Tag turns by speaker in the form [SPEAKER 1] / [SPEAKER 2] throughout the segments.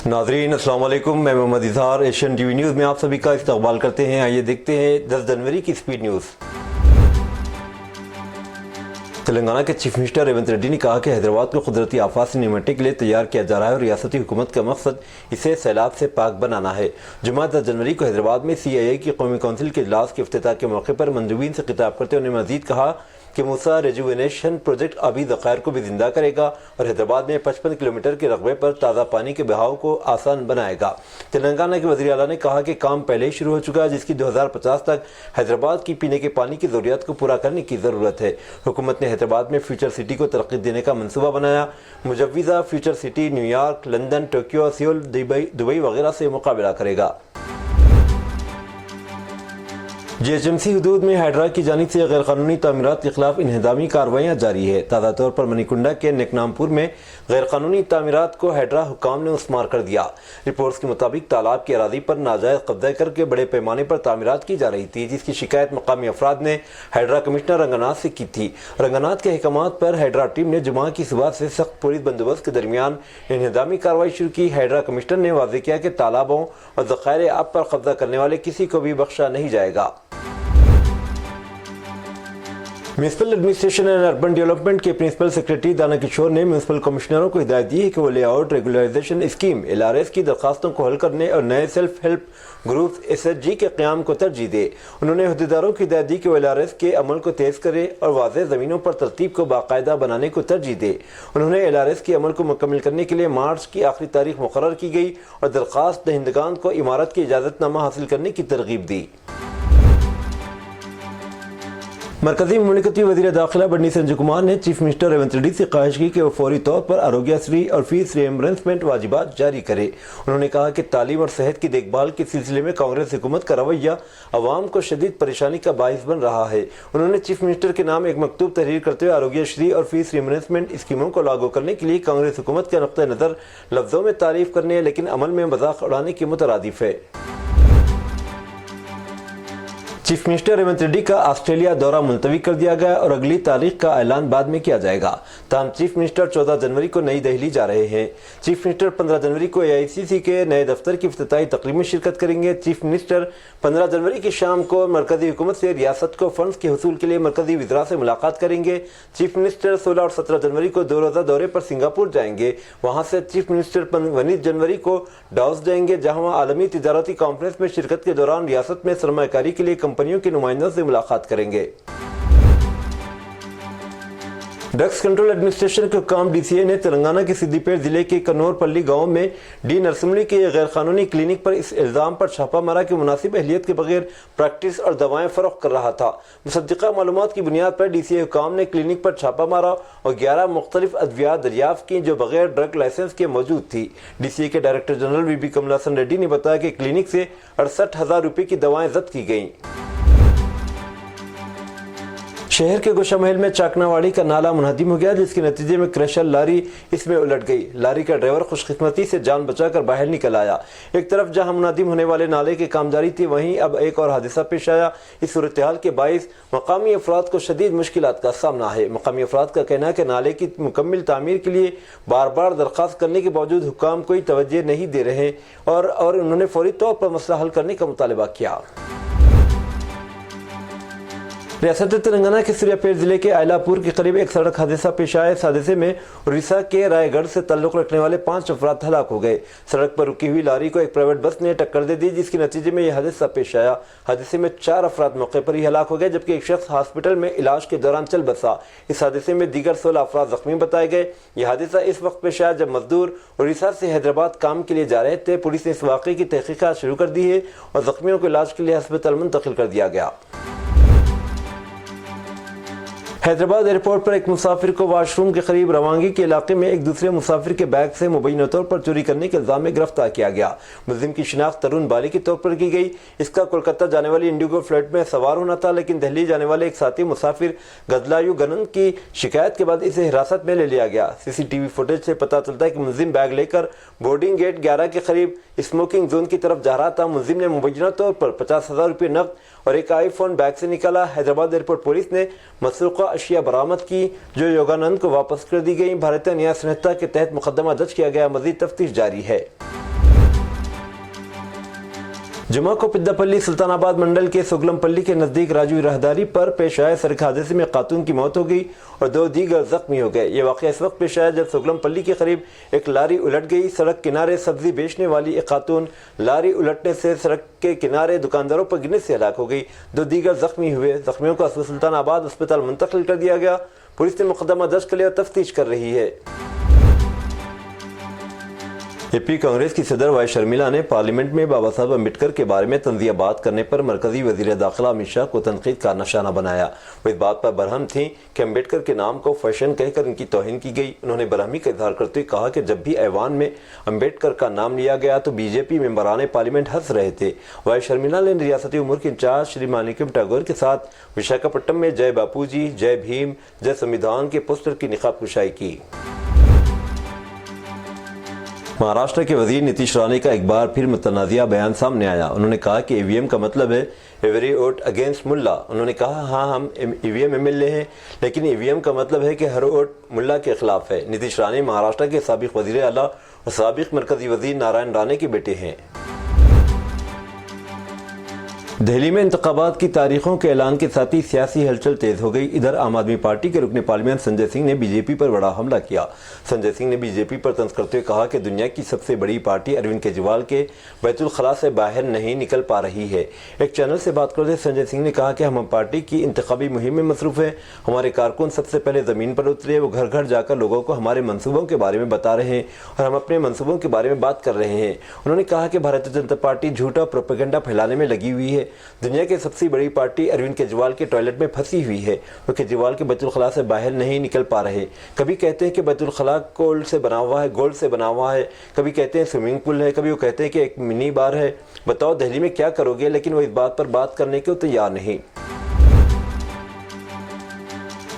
[SPEAKER 1] नाज़रीन अस्सलाम वालेकुम, मैं Mohammad Izhar Asian TV news में आप सभी का इस्तकबाल करते हैं। आइए देखते हैं 10 जनवरी की स्पीड न्यूज़। तेलंगाना के चीफ मिनिस्टर रेवंत रेड्डी ने कहा कि हैदराबाद को कुदरती आफात से निपटने के लिए तैयार किया जा रहा है और रियासती हुकूमत का मकसद इसे सैलाब से पाक बनाना है। जुम्मा 10 जनवरी को हैदराबाद में CII की कौमी कौंसिल के इजलास के इफ्तिताह के मौके पर मंदूबीन से खिताब करते हुए उन्होंने मजीद कहा कि मूसा रेजुवेनेशन प्रोजेक्ट आबी ज़खायर को भी जिंदा करेगा और हैदराबाद में 55 किलोमीटर के रकबे पर ताज़ा पानी के बहाव को आसान बनाएगा। तेलंगाना के वज़ीर आला ने कहा कि काम पहले ही शुरू हो चुका है, जिसकी 2050 तक हैदराबाद की पीने के पानी की ज़रूरियात को पूरा करने की ज़रूरत है। हुकूमत ने हैदराबाद में फ्यूचर सिटी को तरक्की देने का मनसूबा बनाया। मुजव्विज़ा future city New York, London, Tokyo, Seoul, Dubai वगैरह से मुकाबला करेगा। GHMC हदूद में हाइड्रा की जानिब से गैर कानूनी तामीरात के खिलाफ इन्हदामी कार्रवाइयाँ जारी है। ताज़ा तौर पर मनीकुंडा के नेकनामपुर में गैर कानूनी तामीरात को हाइड्रा हुक्काम ने उस्मार कर दिया। रिपोर्ट्स के मुताबिक तालाब की अराजी पर नाजायज़ कब्जा करके बड़े पैमाने पर तामीरात की जा रही थी, जिसकी शिकायत मकामी अफराद ने हाइड्रा कमिश्नर रंगनाथ से की थी। रंगनाथ के अहकामात पर हाइड्रा टीम ने जुमा की सुबह से सख्त पुलिस बंदोबस्त के दरमियान इन्हदामी कार्रवाई शुरू की। हाइड्रा कमिश्नर ने वाज़ेह किया कि तालाबों और ज़खायर आब पर कब्जा करने वाले किसी को भी बख्शा नहीं जाएगा। Municipal administration and urban development के प्रिंसिपल सेक्रेटरी दाना किशोर ने म्यूनसिपल कमिश्नरों को हिदायत दी है कि वो लेआउट रेगुलराइजेशन स्कीम LRS की दरखास्तों को हल करने और नए सेल्फ हेल्प ग्रुप SHG के क़याम को तरजीह दे। उन्होंने अहदेदारों को हिदायत दी कि वो LRS के अमल को तेज़ करे और वाज़ेह ज़मीनों पर तरतीब को बाकायदा बनाने को तरजीह दे। उन्होंने LRS के अमल को मुकम्मल करने के लिए मार्च की आखिरी तारीख मुकर्रर की गई और दरख्वास्त दहिंदगान को इमारत की इजाज़तनामा हासिल करने की तरगीब दी। मरकजी ममलिकती वज़ीर दाखिला बन्नी संजय कुमार ने चीफ मिनिस्टर रेवंत रेड्डी से ख्वाहिश की कि वो फौरी तौर पर आरोग्यश्री और फीस रिएम्बर्समेंट वाजिबात जारी करे। उन्होंने कहा कि तालीम और सेहत की देखभाल के सिलसिले में कांग्रेस हुकूमत का रवैया अवाम को शदीद परेशानी का बाइस बन रहा है। उन्होंने चीफ मिनिस्टर के नाम एक मकतूब तहरीर करते हुए आरोग्यश्री और फीस रिएम्बर्समेंट स्कीमों को लागू करने के लिए कांग्रेस हुकूमत के नुक्ता नज़र लफ्ज़ों में तारीफ करने लेकिन अमल में मजाक उड़ाने के मुतरादिफ है। चीफ मिनिस्टर रेवंत रेड्डी का ऑस्ट्रेलिया दौरा मुलतवी कर दिया गया और अगली तारीख का ऐलान बाद में किया जाएगा। ताहम चीफ मिनिस्टर 14 जनवरी को नई दिल्ली जा रहे हैं। चीफ मिनिस्टर 15 जनवरी को AICC के नए दफ्तर की इफ्तिताही तकरीब में शिरकत करेंगे। चीफ मिनिस्टर 15 जनवरी की शाम को मरकजी हुकूमत से रियासत को फंड्स के हुसूल के लिए मरकजी वज़रा से मुलाकात करेंगे। चीफ मिनिस्टर 16 और 17 जनवरी को 2 रोज़ा दौरे पर सिंगापुर जाएंगे। वहाँ से चीफ मिनिस्टर 19 जनवरी को डावोस जाएंगे, जहाँ वह आलमी तिजारती कॉन्फ्रेंस में शिरकत के दौरान रियासत में सरमायाकारी के लिए कंपनियों के नुमाइंदों से मुलाकात करेंगे। ड्रग्स कंट्रोल एडमिनिस्ट्रेशन के हुक्काम DCA ने तेलंगाना के सिद्दीपेट जिले के कन्नौरपल्ली गांव में डी नरसिम्हली के गैर कानूनी क्लिनिक पर इस इल्जाम पर छापा मारा कि मुनासिब अहलियत के बगैर प्रैक्टिस और दवाएं फरोख्त कर रहा था। मुसद्दिक़ा मालूमात की बुनियाद पर DCA हुक्काम ने क्लिनिक पर छापा मारा और 11 मुख्तलिफ अद्वियात दरियाफ्त की जो बगैर ड्रग लाइसेंस के मौजूद थी। DCA के डायरेक्टर जनरल VB कमलासन रेड्डी ने बताया कि क्लिनिक से 68,000 रुपये की दवाएं जब्त की गईं। शहर के गोशा महल में चाकनावाड़ी का नाला मुनहदिम हो गया, जिसके नतीजे में क्रशर लारी इसमें उलट गई। लारी का ड्राइवर खुशकिस्मती से जान बचाकर बाहर निकल आया। एक तरफ जहां मुनहदिम होने वाले नाले की काम जारी थी, वहीं अब एक और हादसा पेश आया। इस सूरत हाल के बाइस मकामी अफराद को शदीद मुश्किलात का सामना है। मकामी अफराद का कहना है कि नाले की मुकम्मल तामीर के लिए बार बार दरख्वास्त करने के बावजूद हुक्काम कोई तवज्जो नहीं दे रहे और उन्होंने फौरी तौर पर मसला हल करने का मुतालबा किया। रियासत तेलंगाना के सूर्यापेट जिले के आयलापुर के करीब एक सड़क हादसा पेश आया। इस हादसे में उड़ीसा के रायगढ़ से ताल्लुक रखने वाले 5 अफराद हलाक हो गए। सड़क पर रुकी हुई लारी को एक प्राइवेट बस ने टक्कर दे दी, जिसके नतीजे में यह हादसा पेश आया। हादसे में 4 अफराद मौके पर ही हलाक हो गए, जबकि एक शख्स हॉस्पिटल में इलाज के दौरान चल बसा। इस हादसे में दीगर 16 अफराद जख्मी बताए गए। यह हादसा इस वक्त पेश आया जब मजदूर उड़ीसा से हैदराबाद काम के लिए जा रहे थे। पुलिस ने इस वाक़े की तहकीकात शुरू कर दी है और जख्मियों को इलाज के लिए अस्पताल मुंतकिल कर दिया गया। हैदराबाद एयरपोर्ट पर एक मुसाफिर को वाशरूम के करीब रवांगी के इलाके में एक दूसरे मुसाफिर के बैग से मुबैना तौर पर चोरी करने के इल्जाम में गिरफ्तार किया गया। मुलजिम की शिनाख्त तरुण बाली के तौर पर की गई। इसका कोलकाता जाने वाली इंडिगो फ्लाइट में सवार होना था, लेकिन दिल्ली जाने वाले एक साथी मुसाफिर गदलायु गनन की शिकायत के बाद इसे हिरासत में ले लिया गया। CCTV फुटेज से पता चलता है कि मुलजिम बैग लेकर बोर्डिंग गेट 11 के करीब स्मोकिंग जोन की तरफ जा रहा था। मुलजिम ने मुबैना तौर पर 50,000 रुपये नकद और एक iPhone बैग से निकाला। हैदराबाद एयरपोर्ट पुलिस ने मसरूका अशिया बरामद की, जो योगानंद को वापस कर दी गई। भारतीय न्याय संहिता के तहत मुकदमा दर्ज किया गया। मजीद तफ्तीश जारी है। जुमा को पिद्दापल्ली सुल्तानाबाद मंडल के सुगलमपल्ली के नजदीक राजू राहदारी पर पेश आए सड़क हादसे में खातून की मौत हो गई और 2 दीगर जख्मी हो गए। ये वाक़या इस वक्त पेश आया जब सुगलमपल्ली के करीब एक लारी उलट गई। सड़क किनारे सब्जी बेचने वाली एक खातून लारी उलटने से सड़क के किनारे दुकानदारों पर गिरने से हलाक हो गई। 2 दीगर जख्मी हुए। जख्मियों को सुल्तानाबाद अस्पताल मुंतकिल कर दिया गया। पुलिस ने मुकदमा दर्ज कर लिया और तफ्तीश कर रही है। एपी कांग्रेस की सदर वाई शर्मिला ने पार्लियामेंट में बाबा साहब अम्बेडकर के बारे में तंज़िया बात करने पर मरकजी वज़ीर दाखिला अमित शाह को तनकीद का निशाना बनाया। वो इस बात पर बरहम थी कि अम्बेडकर के नाम को फैशन कहकर इनकी तौहीन की गई। उन्होंने बरहमी का इजहार करते हुए कहा कि जब भी ऐवान में अम्बेडकर का नाम लिया गया तो बीजेपी मेंबरान पार्लियामेंट हंस रहे थे। वाई शर्मिला ने रियासती उमूर के इंचार्ज श्री मानिकम टैगोर के साथ विशाखापट्टनम में जय बापूजी, जय भीम, जय संविधान के पोस्टर की निकाब कुशाई की। महाराष्ट्र के वजीर नीतीश राणे का एक बार फिर मुतनाज़िया बयान सामने आया। उन्होंने कहा कि ईवीएम का मतलब है एवरी वोट अगेंस्ट मुल्ला। उन्होंने कहा हाँ, हम ईवीएम एमएलए हैं, लेकिन ईवीएम का मतलब है कि हर वोट मुल्ला के खिलाफ है। नीतीश राणे महाराष्ट्र के साबिक वजीर आला और साबिक मरकजी वजीर नारायण राणे के बेटे हैं। दिल्ली में इंतखाबात की तारीखों के ऐलान के साथ ही सियासी हलचल तेज हो गई। इधर आम आदमी पार्टी के रुकने पार्लियामेंट संजय सिंह ने बीजेपी पर बड़ा हमला किया। संजय सिंह ने बीजेपी पर तंज करते हुए कहा कि दुनिया की सबसे बड़ी पार्टी अरविंद केजरीवाल के बैतुल खला से बाहर नहीं निकल पा रही है। एक चैनल से बात करते संजय सिंह ने कहा कि हम पार्टी की इंतखाबी मुहिम में मसरूफ है। हमारे कारकुन सबसे पहले जमीन पर उतरे, वो घर घर जाकर लोगों को हमारे मनसूबों के बारे में बता रहे हैं और हम अपने मनसूबों के बारे में बात कर रहे हैं। उन्होंने कहा कि भारतीय जनता पार्टी झूठा प्रोपेगेंडा फैलाने में लगी हुई है। दुनिया की सबसे बड़ी पार्टी अरविंद केजरीवाल के टॉयलेट में फंसी हुई है। वो केजरीवाल के बैतुल खला से बाहर नहीं निकल पा रहे। कभी कहते हैं कि बैतुल खला गोल्ड से बना हुआ है, गोल्ड से बना हुआ है, कभी कहते हैं स्विमिंग पूल है, कभी वो कहते हैं कि एक मिनी बार है। बताओ दिल्ली में क्या करोगे? लेकिन वो इस बात पर बात करने को तैयार नहीं।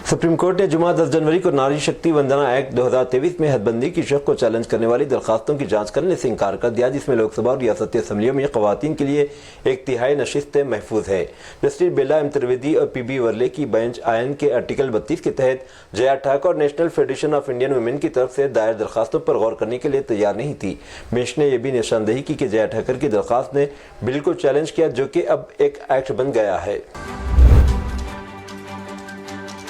[SPEAKER 1] सुप्रीम कोर्ट ने जुमा 10 जनवरी को नारी शक्ति वंदना एक्ट 2023 में हदबंदी की शर्त को चैलेंज करने वाली दरखास्तों की जांच करने से इंकार कर दिया, जिसमें लोकसभा और रियासती असम्बलियों में खवातीन के लिए 1/3 नशिस्तें महफूज है। जस्टिस बेला एम त्रिवेदी और पीबी वर्ले की बेंच आयन के आर्टिकल 32 के तहत जया ठाकुर और national federation of Indian women की तरफ से दायर दरखास्तों पर गौर करने के लिए तैयार नहीं थी। बेंच ने यह भी निशानदेही की कि जया ठाकुर की दरखास्त ने बिल को चैलेंज किया, जो कि अब एक एक्ट बन गया है।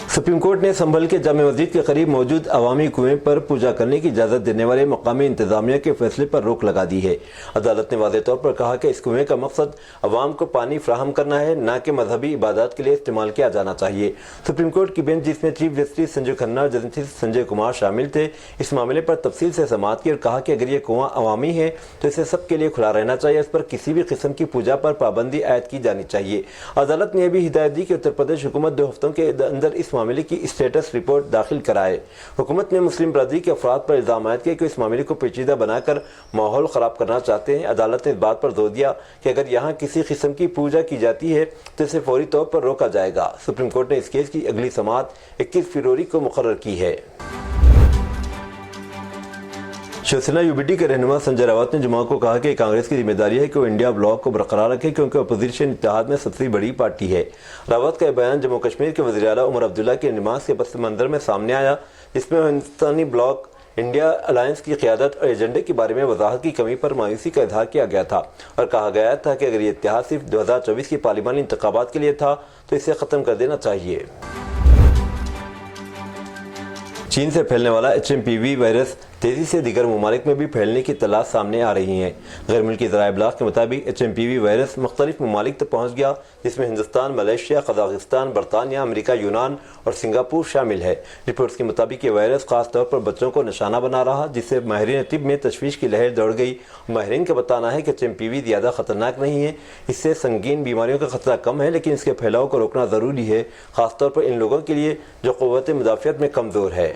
[SPEAKER 1] सुप्रीम कोर्ट ने संभल के जामे मस्जिद के करीब मौजूद अवामी कुएं पर पूजा करने की इजाज़त देने वाले मकामी इंतजामिया के फैसले पर रोक लगा दी है। अदालत ने वाज़ेह तौर पर कहा कि इस कुएं का मकसद अवाम को पानी फ्राहम करना है, न कि मजहबी इबादत के लिए इस्तेमाल किया जाना चाहिए। सुप्रीम कोर्ट की बेंच, जिसमें चीफ जस्टिस संजय खन्ना और जस्टिस संजय कुमार शामिल थे, इस मामले पर तफसील से समाअत की और कहा कि अगर ये कुआं अवामी है तो इसे सबके लिए खुला रहना चाहिए। इस पर किसी भी किस्म की पूजा पर पाबंदी आयद की जानी चाहिए। अदालत ने यह भी हिदायत दी कि उत्तर प्रदेश हुकूमत 2 हफ्तों के अंदर इस मामले की स्टेटस रिपोर्ट दाखिल कराए। हुकूमत ने मुस्लिम बरादरी के अफराद पर इल्जाम आयद किए कि इस मामले को पेचीदा बनाकर माहौल ख़राब करना चाहते हैं। अदालत ने इस बात पर जोर दिया कि अगर यहाँ किसी किस्म की पूजा की जाती है तो इसे फौरी तौर पर रोका जाएगा। सुप्रीम कोर्ट ने इस केस की अगली समाअत 21 फरवरी को मुकर्रर की है। शिवसेना यूबीटी के रहनुमा संजय रावत ने जुमा को कहा कि कांग्रेस की जिम्मेदारी है कि वो इंडिया ब्लॉक को बरकरार रखे, क्योंकि अपोजिशन इत्तेहाद में सबसे बड़ी पार्टी है। रावत का बयान जम्मू कश्मीर के वज़ीर आला उमर अब्दुल्ला के नमाज के पस मंजर में सामने आया, जिसमें हिंदुस्तानी ब्लॉक इंडिया अलायंस की क़यादत और एजेंडे के बारे में वजाहत की कमी पर मायूसी का इजहार किया गया था और कहा गया था कि अगर ये इत्तेहाद सिर्फ 2024 की पार्लिमानी इंतखाबात के लिए था तो इसे ख़त्म कर देना चाहिए। चीन से फैलने वाला HMPV वायरस तेजी से दीगर ममालिक में भी फैलने की तलाश सामने आ रही हैं। गैर मुल्की ज़राए इब्लाग के मुताबिक HMPV वायरस मुख्तलिफ ममालिक तक पहुँच गया, जिसमें हिंदुस्तान, मलेशिया, कजाकिस्तान, बरतानिया, अमेरिका, यूनान और सिंगापुर शामिल है। रिपोर्ट्स के मुताबिक ये वायरस खास तौर पर बच्चों को निशाना बना रहा, जिससे माहिरीन तिब में तशवीश की लहर दौड़ गई। माहिरीन का बताना है कि HMPV ज़्यादा ख़तरनाक नहीं है, इससे संगीन बीमारियों का खतरा कम है, लेकिन इसके फैलाव को रोकना ज़रूरी है, खासतौर पर इन लोगों के लिए जो क़ुव्वत मुदाफ़ियत में कमज़ोर है।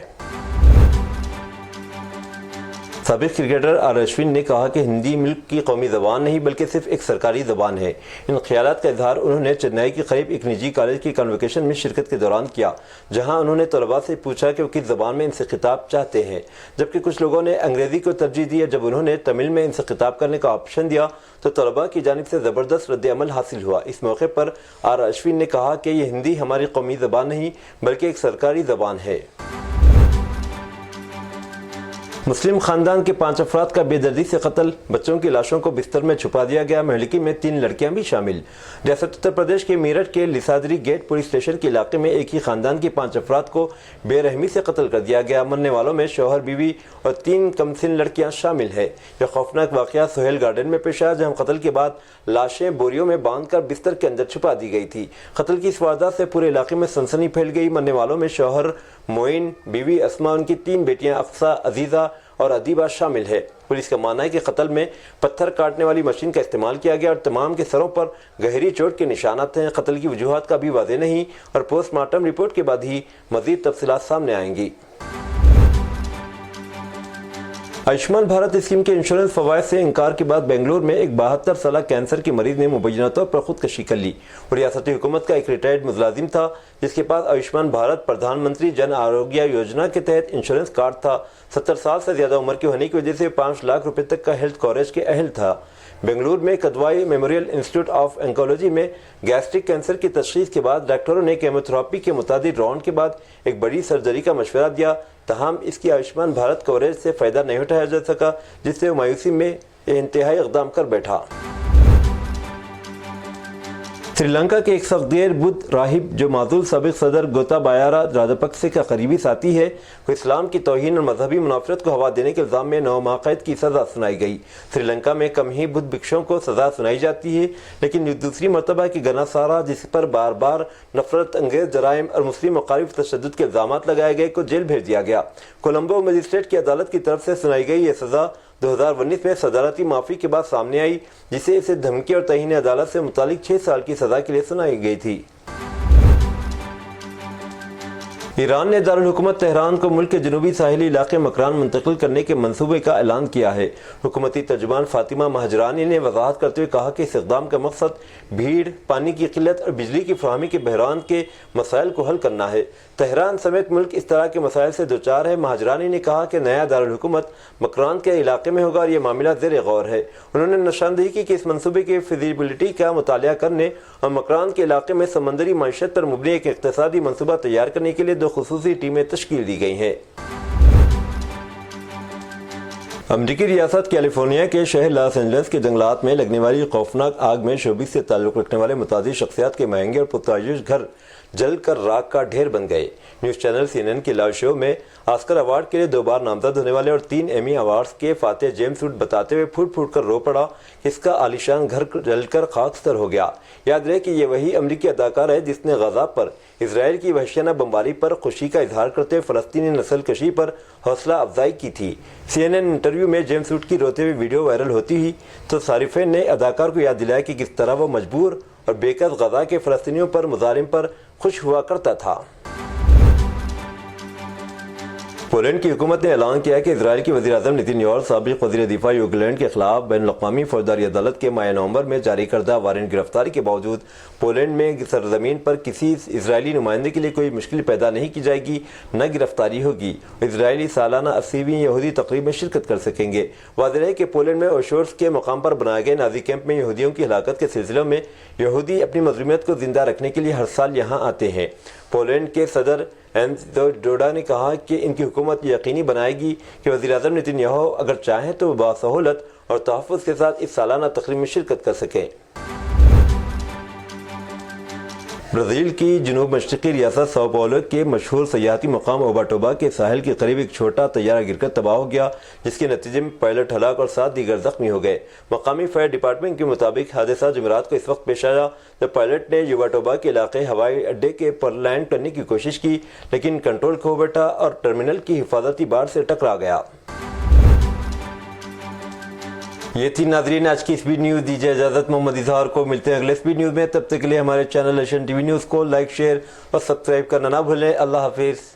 [SPEAKER 1] साबिक क्रिकेटर आर अश्विन ने कहा कि हिंदी मुल्क की कौमी ज़बान नहीं बल्कि सिर्फ एक सरकारी ज़बान है। इन ख्यालात का इजहार उन्होंने चेन्नई के करीब एक निजी कॉलेज की कन्वोकेशन में शिरकत के दौरान किया, जहां उन्होंने तलबा से पूछा कि वो किस ज़बान में इनसे खिताब चाहते हैं, जबकि कुछ लोगों ने अंग्रेज़ी को तरजीह दी। जब उन्होंने तमिल में इनसे खिताब करने का ऑप्शन दिया तो तलबा की जानिब से ज़बरदस्त रद्द-ए-अमल हासिल हुआ। इस मौके पर आर अश्विन ने कहा कि यह हिंदी हमारी कौमी ज़बान नहीं बल्कि एक सरकारी ज़बान है। मुस्लिम खानदान के 5 अफराद का बेदर्दी से कत्ल, बच्चों की लाशों को बिस्तर में छुपा दिया गया। महलिकी में 3 लड़कियां भी शामिल। रियासत उत्तर प्रदेश के मेरठ के लिसादरी गेट पुलिस स्टेशन के इलाके में एक ही खानदान के 5 अफराद को बेरहमी से कत्ल कर दिया गया। मरने वालों में शौहर, बीवी और 3 कमसिन लड़कियां शामिल है। यह खौफनाक वाकया सोहेल गार्डन में पेश आया, जहां कत्ल के बाद लाशें बोरियों में बांधकर बिस्तर के अंदर छुपा दी गई थी। कत्ल की इस वारदात से पूरे इलाके में सनसनी फैल गई। मरने वालों में शौहर मोइन, बीवी अस्मा, उनकी 3 बेटियां अक्सा, अजीजा और अदीबा शामिल है। पुलिस का मानना है कि कत्ल में पत्थर काटने वाली मशीन का इस्तेमाल किया गया और तमाम के सरों पर गहरी चोट के निशानात हैं। कत्ल की वजूहात का भी वाज़ेह नहीं और पोस्टमार्टम रिपोर्ट के बाद ही मज़ीद तफसीलात सामने आएंगी। आयुष्मान भारत स्कीम के इंश्योरेंस फवायद से इनकार के बाद बेंगलुरु में एक 72 साल कैंसर की मरीज ने मुबैना तौर पर खुदकशी कर ली। रियासती हुकूमत का एक रिटायर्ड मुलाजिम था, जिसके पास आयुष्मान भारत प्रधानमंत्री जन आरोग्य योजना के तहत इंश्योरेंस कार्ड था। 70 साल से ज्यादा उम्र की होने की वजह से 5 लाख रुपए तक का हेल्थ कवरेज के अहल था। बेंगलुरु में कदवाई मेमोरियल इंस्टीट्यूट ऑफ ऑन्कोलॉजी में गैस्ट्रिक कैंसर की तशखीस के बाद डॉक्टरों ने केमोथेरेपी के मुतादिद राउंड के बाद एक बड़ी सर्जरी का मशवरा दिया। तमाम इसकी आयुष्मान भारत कवरेज से फायदा नहीं उठाया जा सका, जिससे मायूसी में इंतहाई इक़दाम कर बैठा। श्रीलंका के एक सफ़दर बुद्ध राहिब जो माजूल साबिक सदर गोताबाया राजपक्से का करीबी साथी है, को इस्लाम की तौहीन और मजहबी मुनाफरत को हवा देने के इल्ज़ाम में 9 माह कैद की सज़ा सुनाई गई। श्रीलंका में कम ही बुद्ध भिक्षुओं को सज़ा सुनाई जाती है, लेकिन दूसरी मरतबा की गनासारा जिस पर बार बार नफरत अंगेज जराइम और मुस्लिम मुखालिफ तशद्दुद के इल्ज़ाम लगाए गए को जेल भेज दिया गया। कोलंबो मजिस्ट्रेट की अदालत की तरफ से सुनाई गई यह सज़ा 2019 में सदारती माफ़ी के बाद सामने आई, जिसे इसे धमकी और तहीन अदालत से मुतालिक 6 साल की सज़ा के लिए सुनाई गई थी। ईरान ने दारुल हुकूमत तेहरान को मुल्क के जनूबी साहिली इलाके मकरान मुंतकिल करने के मंसूबे का ऐलान किया है। हुकूमती तर्जुमान फातिमा महजरानी ने वजाहत करते हुए कहा कि इस इक़दाम का मकसद भीड़, पानी की किल्लत और बिजली की फराहमी के बहरान के मसाइल को हल करना है। तेहरान समेत मुल्क इस तरह के मसाइल से दोचार है। महजरानी ने कहा कि नया दारुल हुकूमत मकरान के इलाके में होगा और यह मामला ज़ेर गौर है। उन्होंने निशानदेही की कि इस मंसूबे की फिजिबिलिटी का मुतालिया करने और मकरान के इलाके में समंदरी मईशत पर मुबनी एक इक़्तिसादी मंसूबा तैयार करने के लिए 2 खुसूसी टीमें तश्कील दी गई हैं। अमरीकी रियासत कैलिफोर्निया के शहर लॉस एंजल्स के जंगलात में लगने वाली खौफनाक आग में शोबिस से ताल्लुक़ रखने वाले मुतादिद शख्सियात के महंगे और पुरतायुश घर जलकर राख का ढेर बन गए। न्यूज़ चैनल CNN के लाइव शो में ऑस्कर अवार्ड के लिए 2 बार नामजद होने वाले और 3 एमी अवार्ड्स के फातेह जेम्स वुड बताते हुए फूट फूट कर रो पड़ा कि इसका आलीशान घर जलकर खाकस्तर हो गया। याद रहे कि ये वही अमरीकी अदाकार है जिसने गजा पर इसराइल की वहशियाना बमबारी पर खुशी का इजहार करते हुए फ़लस्तीनी नस्ल कशी पर हौसला अफजाई की थी। CNN इंटरव्यू में जेम्स वुड की रोते हुए वीडियो वायरल होती ही तो सारिफीन ने अदाकार को याद दिलाया कि किस तरह वो मजबूर और बेकस गजा के फ़लस्तीनियों पर मुजालिम पर खुश हुआ करता था। पोलैंड की हुकूमत ने ऐलान किया कि इजराइल की वज़ीर-ए-आज़म नेतन्याहू साबिक़ वज़ीर दिफा यूक्रेन के खिलाफ बैनुल-अक़वामी फौजदारी अदालत के माह नवंबर में जारी करदा वारंट गिरफ्तारी के बावजूद पोलैंड में सरजमीन पर किसी इजरायली नुमाइंदे के लिए कोई मुश्किल पैदा नहीं की जाएगी, न गिरफ्तारी होगी। इजरायली सालाना 80वीं यहूदी तकरीब में शिरकत कर सकेंगे। वाज़ेह है कि पोलैंड में ओशोर्स के मकाम पर बनाए गए नाजी कैंप में यहूदियों की हलाकत के सिलसिले में यहूदी अपनी मज़लूमियत को जिंदा रखने के लिए हर साल यहाँ आते हैं। पोलैंड के सदर डोडा ने कहा कि इनकी हुकूमत यकीनी बनाएगी कि वज़ीर-ए-आज़म नेतन्याहू अगर चाहें तो बासहूलत और तहफ़्फ़ुज़ के साथ इस सालाना तकरीब में शिरकत कर सकें। ब्राज़ील की जनूब मशरक़ी रियासत sao पाउलो के मशहूर सयाहती मकाम ओबाटोबा के साहिल के करीब एक छोटा तैयारा गिरकर तबाह हो गया, जिसके नतीजे में पायलट हलाक और 7 दीगर जख्मी हो गए। मकामी फायर डिपार्टमेंट के मुताबिक हादसा जुमेरात को इस वक्त पेश आया जब पायलट ने ओबाटोबा के इलाके हवाई अड्डे के पर लैंड करने की कोशिश की, लेकिन कंट्रोल खो बैठा और टर्मिनल की हिफाजती बाड़ से टकरा गया। ये थी नाज़रीन आज की स्पीड न्यूज़। दीजिए इजाज़त, मोहम्मद इजहार को। मिलते हैं अगले स्पीड न्यूज़ में। तब तक के लिए हमारे चैनल एशियन टीवी न्यूज़ को लाइक, शेयर और सब्सक्राइब करना ना भूलें। अल्लाह हाफिज़।